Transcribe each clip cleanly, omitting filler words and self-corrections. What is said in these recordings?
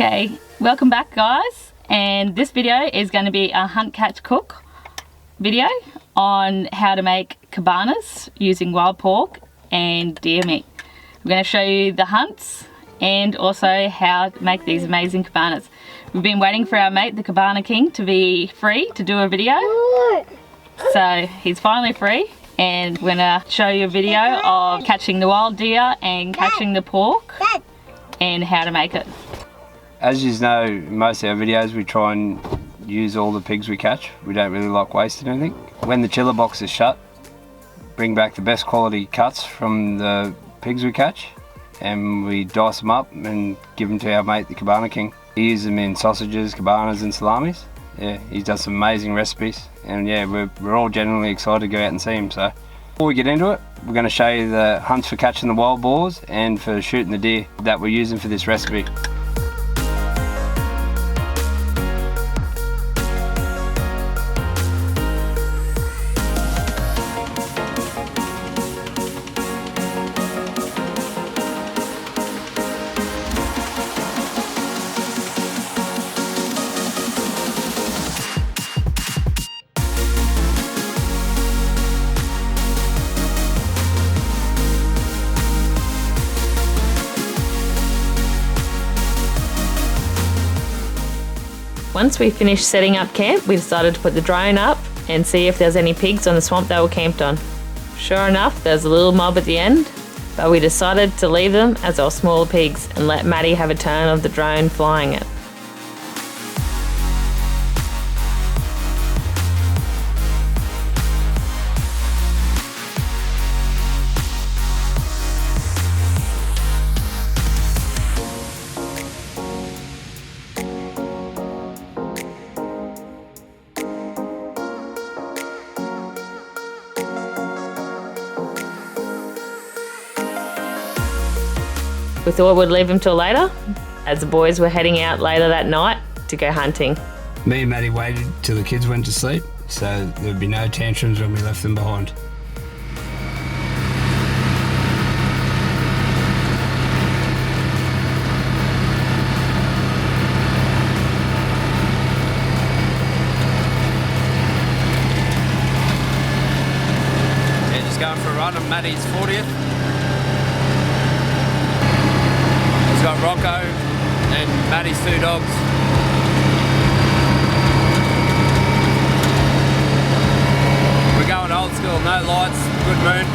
Okay, welcome back guys, and this video is going to be a hunt catch cook video on how to make cabanas using wild pork and deer meat. I'm going to show you the hunts and also how to make these amazing cabanas. We've been waiting for our mate the Kabana King to be free to do a video, so he's finally free, and we're going to show you a video of catching the wild deer and catching the pork and how to make it. As you know, in most of our videos we try and use all the pigs we catch. We don't really like wasting anything. When the chiller box is shut, bring back the best quality cuts from the pigs we catch, and we dice them up and give them to our mate the Kabana King. He uses them in sausages, cabanas and salamis. Yeah, he does some amazing recipes, and yeah, we're all genuinely excited to go out and see him. So before we get into it, we're going to show you the hunts for catching the wild boars and for shooting the deer that we're using for this recipe. Once we finished setting up camp, we decided to put the drone up and see if there's any pigs on the swamp they were camped on. Sure enough, there's a little mob at the end, but we decided to leave them as our smaller pigs and let Maddie have a turn of the drone flying it. We thought we'd leave them till later, as the boys were heading out later that night to go hunting. Me and Maddie waited till the kids went to sleep, so there'd be no tantrums when we left them behind. Yeah, just going for a run on Maddie's 40th. Got ROCKO and Maddie's 2 dogs. We're going old school, no lights, good moon.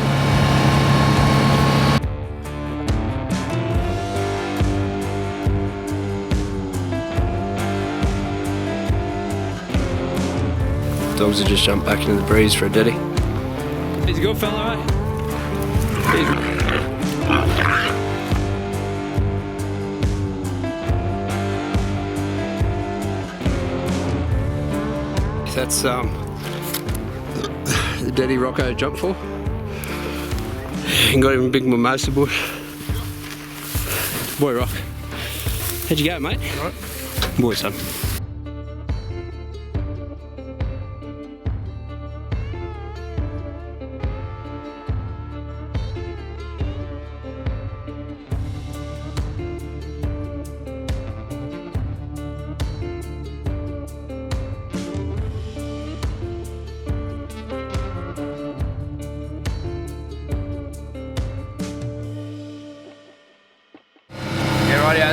Dogs have just jumped back into the breeze for a ditty. He's a good fella, eh? That's the daddy ROCKO jumped for. And got him a big mimosa bush. Boy, Rock. How'd you go, mate? All right. Boy, son.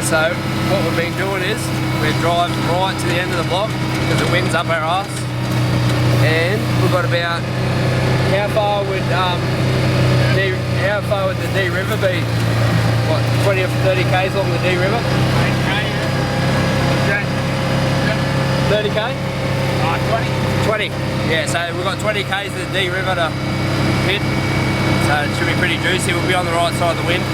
So what we've been doing is we're driving right to the end of the block because the wind's up our arse, and we've got about how far would the Dee River be? What, 20 or 30 k's along the Dee River? 30k? 20. Yeah, so we've got 20 k's to the Dee River to hit, so it should be pretty juicy. We'll be on the right side of the wind.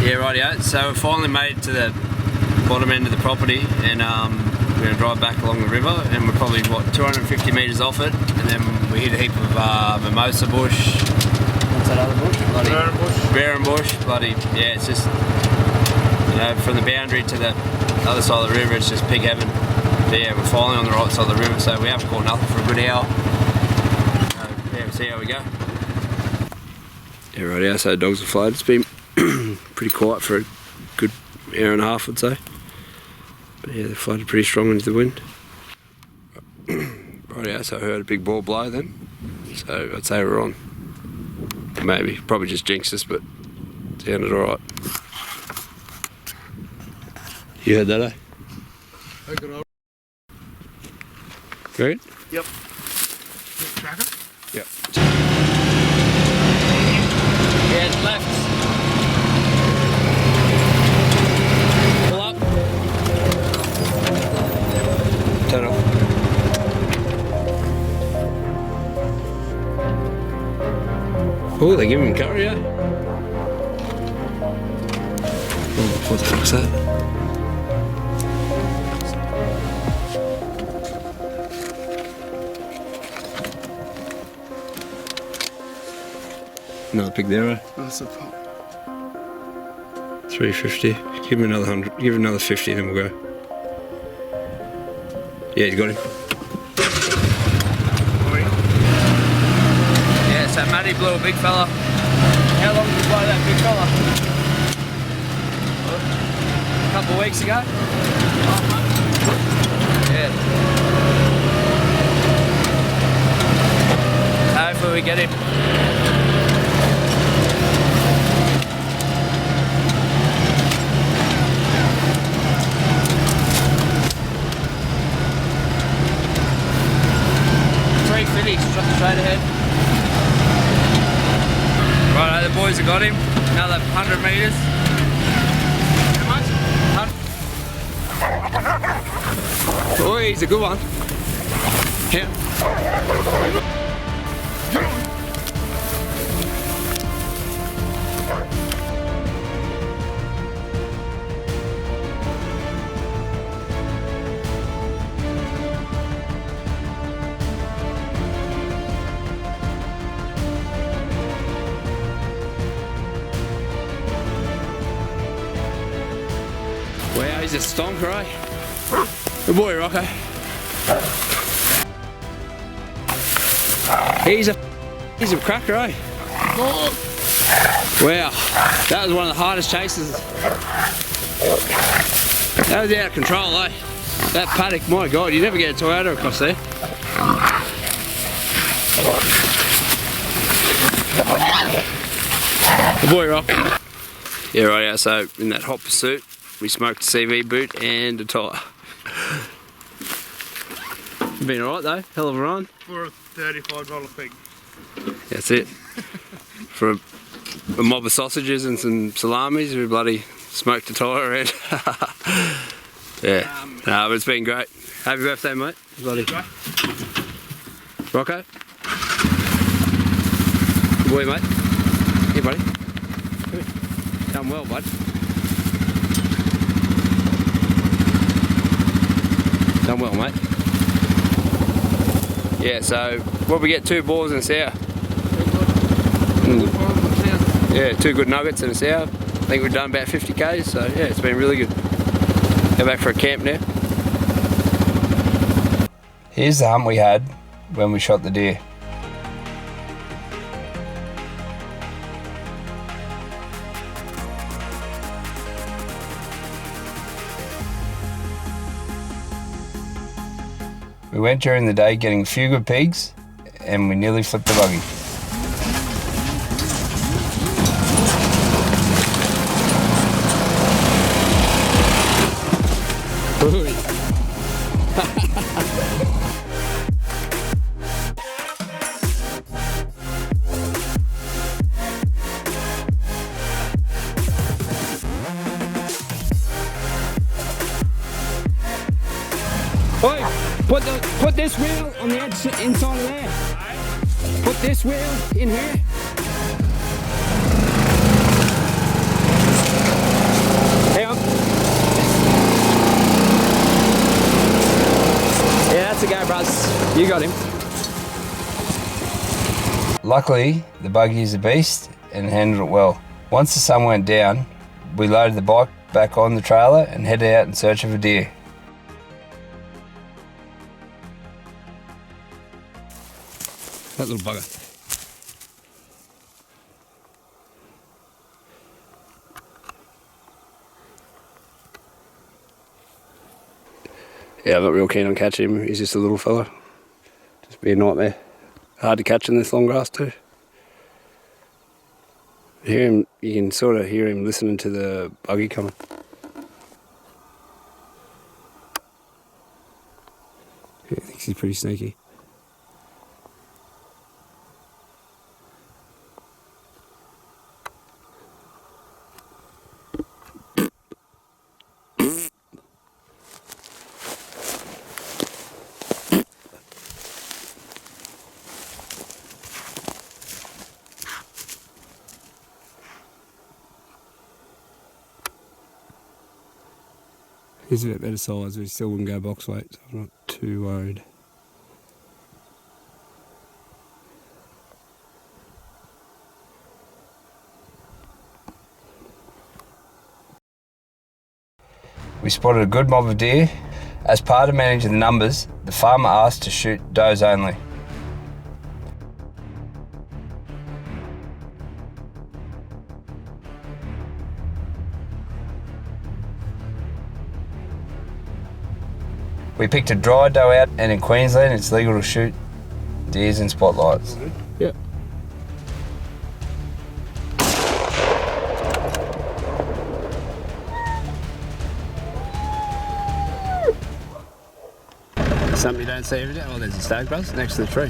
Yeah, rightio. So we've finally made it to the bottom end of the property, and we're going to drive back along the river, and we're probably, what, 250 metres off it, and then we hit a heap of mimosa bush. What's that other bush? Barren bush. Bloody, yeah, it's just, you know, from the boundary to the other side of the river, it's just pig heaven. So yeah, we're finally on the right side of the river, so we haven't caught nothing for a good hour. Yeah, we'll see how we go. Yeah, right, so the dogs are floated. It's been pretty quiet for a good hour and a half, I'd say. But yeah, they floated pretty strong into the wind. Right, so I heard a big ball blow then. So I'd say we're on. Maybe, probably just jinxed us, but it sounded alright. You heard that, eh? I got over. Good? Yep. Tracker? Yep. Yeah, it's left. Pull up. Turn off. Oh, they give him cover, yeah? Oh, what the fuck's that? Another pig there, right? That's a pup. 350. Give him another 100. Give him another 50, then we'll go. Yeah, he's got him. Yeah, so Matty blew a big fella. How long did you blow that big fella? A couple of weeks ago. Yeah. Hopefully we get him. Straight ahead. Right, the boys have got him. Another 100 metres. How much? Oh, he's a good one. Yeah. Wow, he's a stonker, eh? Good boy, Rocco. He's a cracker, eh? Wow, that was one of the hardest chases. That was out of control, eh? That paddock, my God, you never get a Toyota across there. Good boy, Rocco. Yeah, right, so in that hot pursuit, we smoked a CV boot and a tyre. Been alright though, hell of a run. For a $35 pig. That's it. For a mob of sausages and some salamis, we bloody smoked a tyre and yeah. But it's been great. Happy birthday, mate. Bloody. Rocco. Good boy, mate. Here, buddy. Come here. Done well, bud. Done well, mate. Yeah, so what we get, 2 boars and a sow. Yeah, 2 good nuggets and a sow. I think we've done about 50 k's, so yeah, it's been really good. Go back for a camp now. Here's the hunt we had when we shot the deer. We went during the day getting a few good pigs and we nearly flipped the buggy. Oi, put this wheel on the edge inside of there. Put this wheel in here. Hang on. Yeah, that's a go, bros. You got him. Luckily, the buggy is a beast and handled it well. Once the sun went down, we loaded the bike back on the trailer and headed out in search of a deer. That little bugger. Yeah, I'm not real keen on catching him. He's just a little fella. Just be a nightmare. Hard to catch in this long grass too. Hear him, you can sort of hear him listening to the buggy coming. Yeah, I think he's pretty sneaky. He's a bit better size, but he still wouldn't go box weight, so I'm not too worried. We spotted a good mob of deer. As part of managing the numbers, the farmer asked to shoot does only. We picked a dry doe out, and in Queensland it's legal to shoot deers in spotlights. Yeah. Something you don't see every day. Oh, there's a stag buzz next to the tree.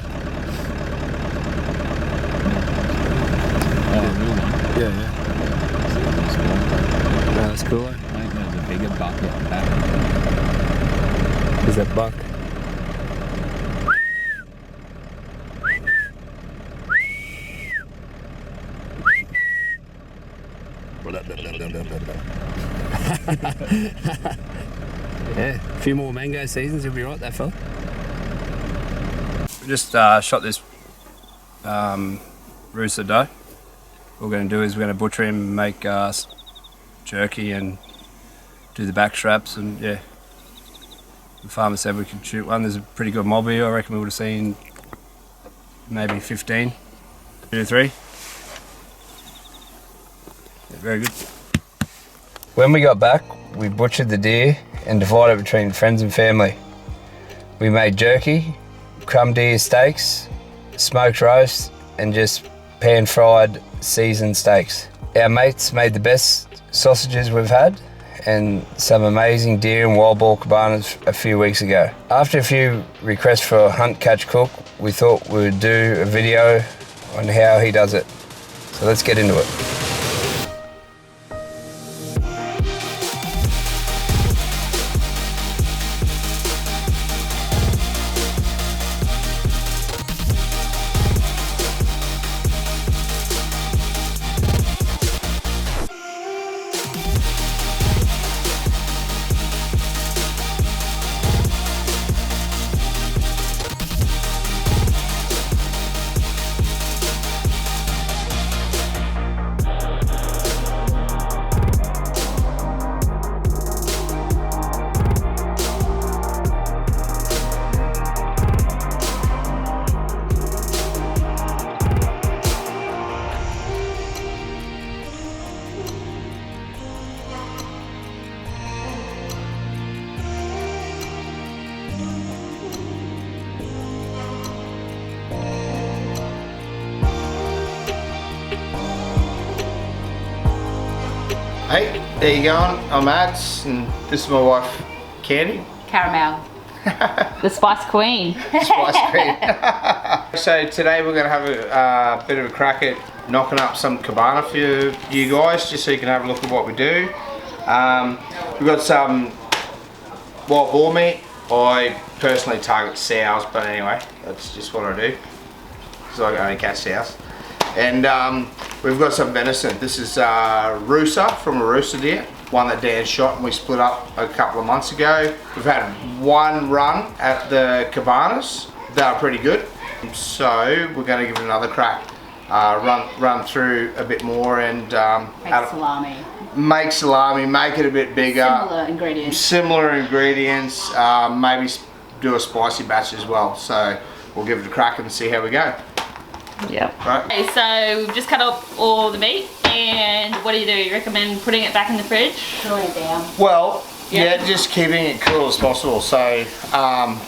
Oh, really? Yeah, yeah. No, that's cool. I think there's a bigger buck at the back. Is that buck? Yeah, a few more mango seasons, you'll be right, that fella. We just shot this rooster doe. What we're going to do is we're going to butcher him, make jerky and do the back straps, and yeah. The farmer said we could shoot one. There's a pretty good mob here. I reckon we would have seen maybe 15, 2 to 3. Yeah, very good. When we got back, we butchered the deer and divided it between friends and family. We made jerky, crumb deer steaks, smoked roast, and just pan-fried seasoned steaks. Our mates made the best sausages we've had, and some amazing deer and wild boar cabanas a few weeks ago. After a few requests for a hunt catch cook, we thought we would do a video on how he does it. So let's get into it. Hey, there you going? I'm Ads, and this is my wife, Candy. Caramel. The Spice Queen. Spice Queen. So today we're going to have a bit of a crack at knocking up some cabana for you guys, just so you can have a look at what we do. We've got some wild boar meat. I personally target sows, but anyway, that's just what I do, because I only catch sows. And we've got some venison. This is rooster from a rooster deer, one that Dan shot and we split up a couple of months ago. We've had one run at the Kabanas. They are pretty good. So we're going to give it another crack. Run through a bit more and Make salami. Make salami, make it a bit bigger. Similar ingredients. Maybe do a spicy batch as well. So we'll give it a crack and see how we go. Yep. Right. Okay, so we've just cut up all the meat, and what do? You recommend putting it back in the fridge? Cooling it down. Well, Yeah. yeah, just keeping it cool as possible. So,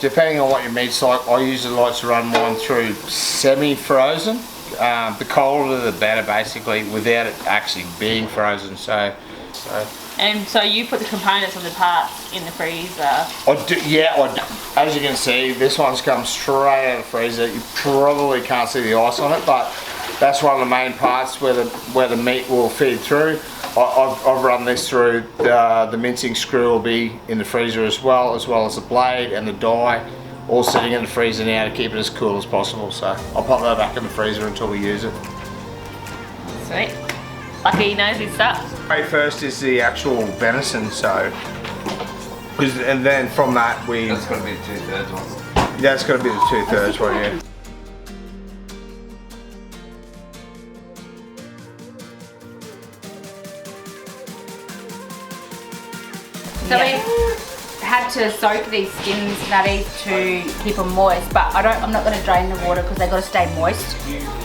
depending on what your meat's like, I usually like to run mine through semi-frozen. The colder the better, basically, without it actually being frozen. So. And so you put the components of the parts in the freezer. I do, yeah, as you can see, this one's come straight out of the freezer. You probably can't see the ice on it, but that's one of the main parts where the meat will feed through. I've run this through. The mincing screw will be in the freezer as well as the blade and the die, all sitting in the freezer now to keep it as cool as possible. So I'll pop that back in the freezer until we use it. Sweet. Lucky knows his stuff. Right, first is the actual venison, so, and then from that we. That's got to be the 2/3 one. That's got to be the 2/3 one, yeah. So we had to soak these skins nutties to keep them moist, but I'm not going to drain the water because they've got to stay moist.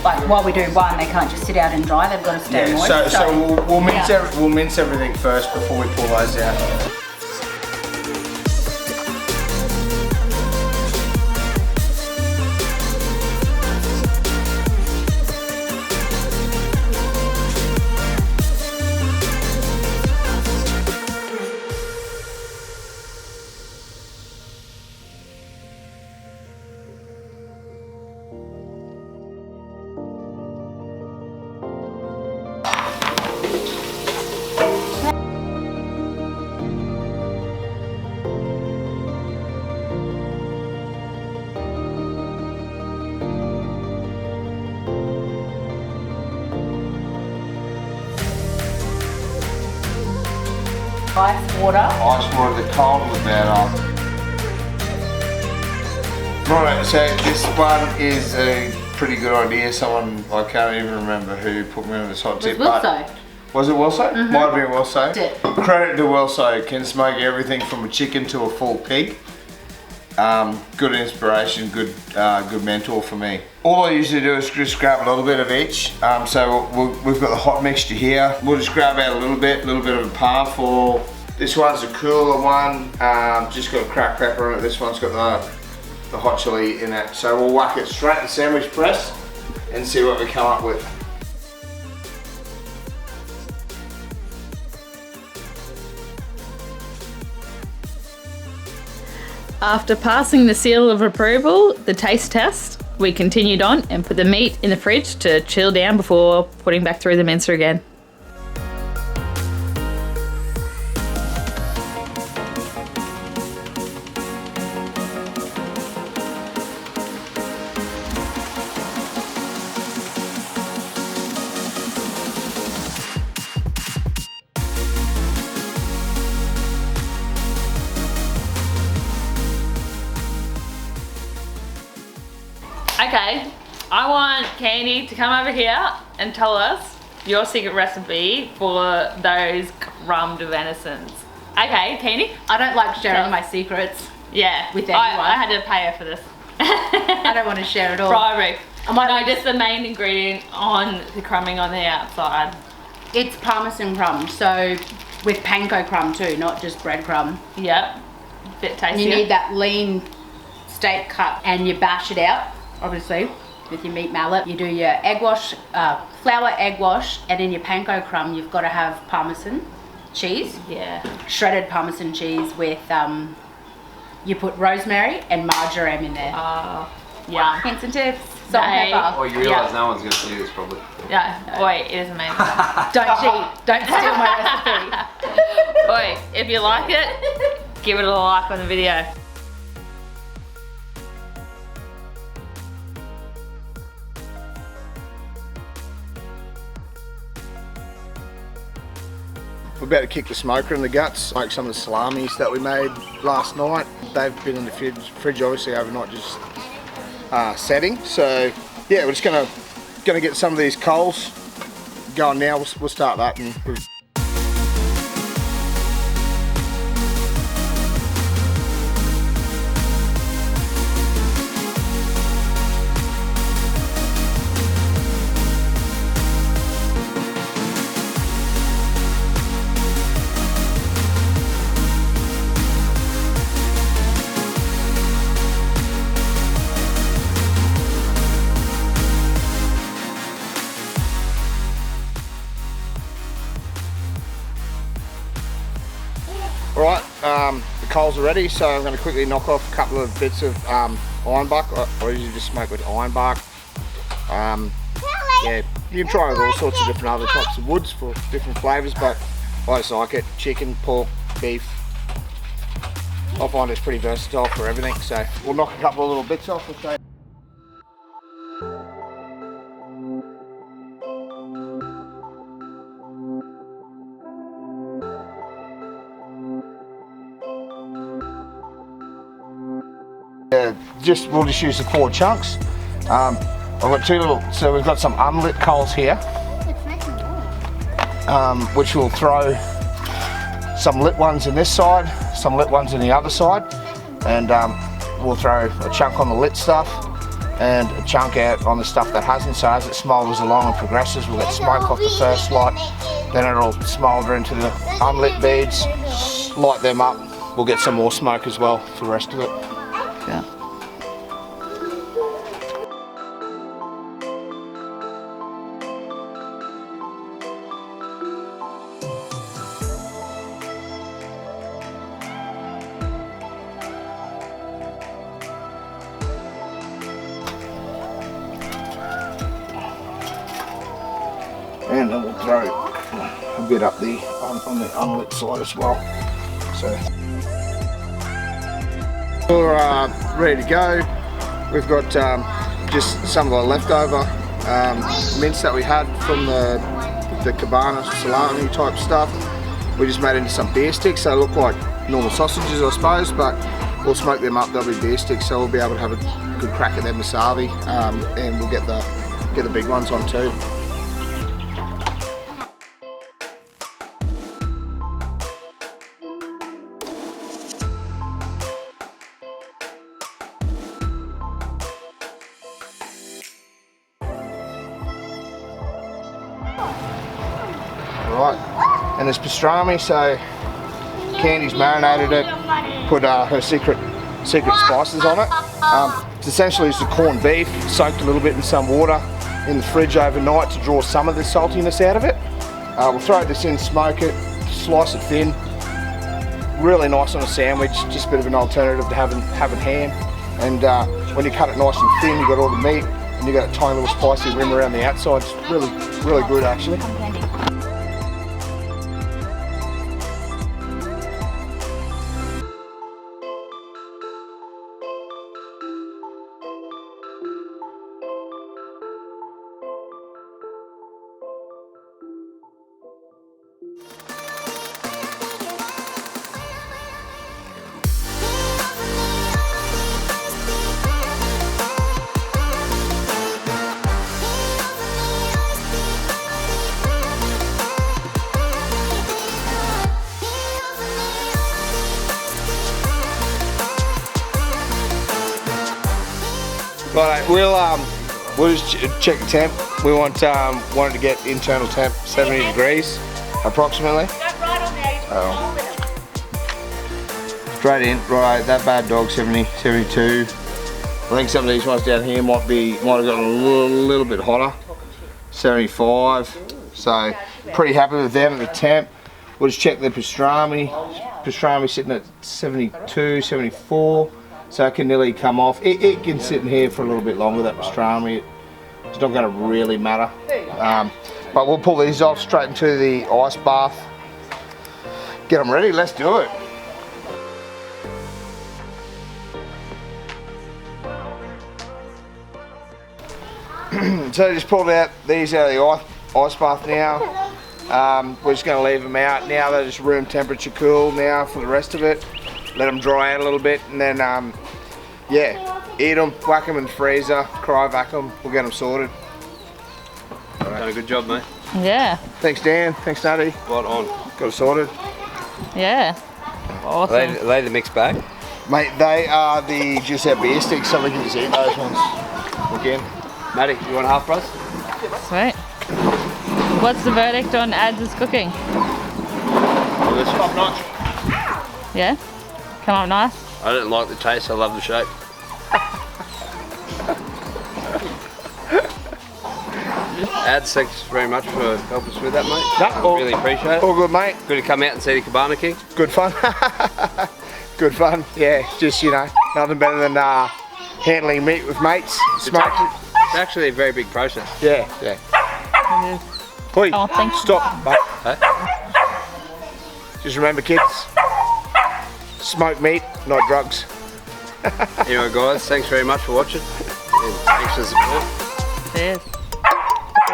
Like while we do one, they can't just sit out and dry. They've got to stay moist. So we'll mince everything first before we pull those out. Ice water. Ice water, the colder the better. Right, so this one is a pretty good idea. Someone, I can't even remember who put me on this hot tip. Wilso. Was it Wilso? Might have been Wilso. Did. Credit to Wilso, can smoke everything from a chicken to a full pig. Good inspiration, good mentor for me. All I usually do is just grab a little bit of each. So we've got the hot mixture here. We'll just grab out a little bit of a palm for. This one's a cooler one, just got cracked pepper on it. This one's got the hot chili in it. So we'll whack it straight in the sandwich press and see what we come up with. After passing the seal of approval, the taste test, we continued on and put the meat in the fridge to chill down before putting back through the mincer again. Okay, I want Candy to come over here and tell us your secret recipe for those crumbed venisons. Okay, Candy? I don't like sharing my secrets. Yeah, With anyone. I had to pay her for this. I don't want to share it all. Bribery. I might No, just the main ingredient on the crumbing on the outside. It's parmesan crumb, so with panko crumb too, not just bread crumb. Yep, bit And tastier. you need that lean steak cut, and you bash it out, obviously, with your meat mallet. You do your egg wash, flour egg wash, and in your panko crumb, you've got to have parmesan cheese, Yeah. shredded parmesan cheese with, you put rosemary and marjoram in there. Yeah. Hints and tips, salt and Hey. pepper. Oh, you realise no one's going to see this probably. Yeah. Oi, it is amazing. Don't cheat, don't steal my recipe. Oi, if you like it, give it a like on the video. We're about to kick the smoker in the guts, make some of the salamis that we made last night. They've been in the fridge obviously overnight, just setting. So yeah, we're just gonna get some of these coals going now. We'll start that and Alright, the coals are ready, so I'm going to quickly knock off a couple of bits of iron bark. I usually just smoke with iron bark. Yeah, you can try with all sorts of different other types of woods for different flavours, but I just like it. Chicken, pork, beef. I find it's pretty versatile for everything, so we'll knock a couple of little bits off. Okay. We'll just use the 4 chunks. I've got 2 little, so we've got some unlit coals here, which we'll throw some lit ones in this side, some lit ones in the other side, and we'll throw a chunk on the lit stuff and a chunk out on the stuff that hasn't. So as it smoulders along and progresses, we'll get smoke off the first light, then it'll smoulder into the unlit beads, light them up, we'll get some more smoke as well for the rest of it. Yeah. And then we'll throw a bit up on the unlit side as well. So we're ready to go. We've got just some of the leftover mince that we had from the Kabana salami type stuff. We just made into some beer sticks. So they look like normal sausages, I suppose, but we'll smoke them up. They'll be beer sticks, so we'll be able to have a good crack at them wasabi, and we'll get the big ones on too. Right, and there's pastrami, so Candy's marinated it, put her secret spices on it. It's essentially just a corned beef, soaked a little bit in some water in the fridge overnight to draw some of the saltiness out of it. We'll throw this in, smoke it, slice it thin. Really nice on a sandwich, just a bit of an alternative to having ham. And when you cut it nice and thin, you've got all the meat, and you've got a tiny little spicy rim around the outside. It's really good actually. Right, we'll just check the temp. We wanted to get internal temp 70 degrees approximately. Straight in, right, that bad dog 70, 72. I think some of these ones down here might have gotten a little bit hotter. 75. So pretty happy with them at the temp. We'll just check the pastrami. Pastrami sitting at 72, 74. So it can nearly come off. It can sit in here for a little bit longer, that pastrami. It's not going to really matter. But we'll pull these off straight into the ice bath. Get them ready, let's do it. So just pulled out these out of the ice bath now. We're just going to leave them out. Now they're just room temperature cool now for the rest of it. Let them dry out a little bit, and then yeah, eat them, whack them in the freezer, cryovac them, we'll get them sorted. Done a good job, mate. Yeah. Thanks Dan, thanks Natty. Right on. Got it sorted. Yeah. Awesome. Are they the mixed bag? Mate, they are the juice out beer sticks, so we can just eat those ones again. Matty, you want half price? Sweet. What's the verdict on Ads' cooking? Delicious. Top notch. Yeah? Come up nice? I don't like the taste, I love the shape. Ads, thanks very much for helping us with that, mate. No, Really appreciate it. All good, mate. Good to come out and see the Kabana King. Good fun. Good fun. Yeah, just, you know, nothing better than handling meat with mates. Smoke. It's actually a very big process. Yeah. Oi, Oh, thanks. stop, mate. Hey? Just remember, kids, smoke meat, not drugs. Anyway, guys, thanks very much for watching. And thanks for the support. Yes.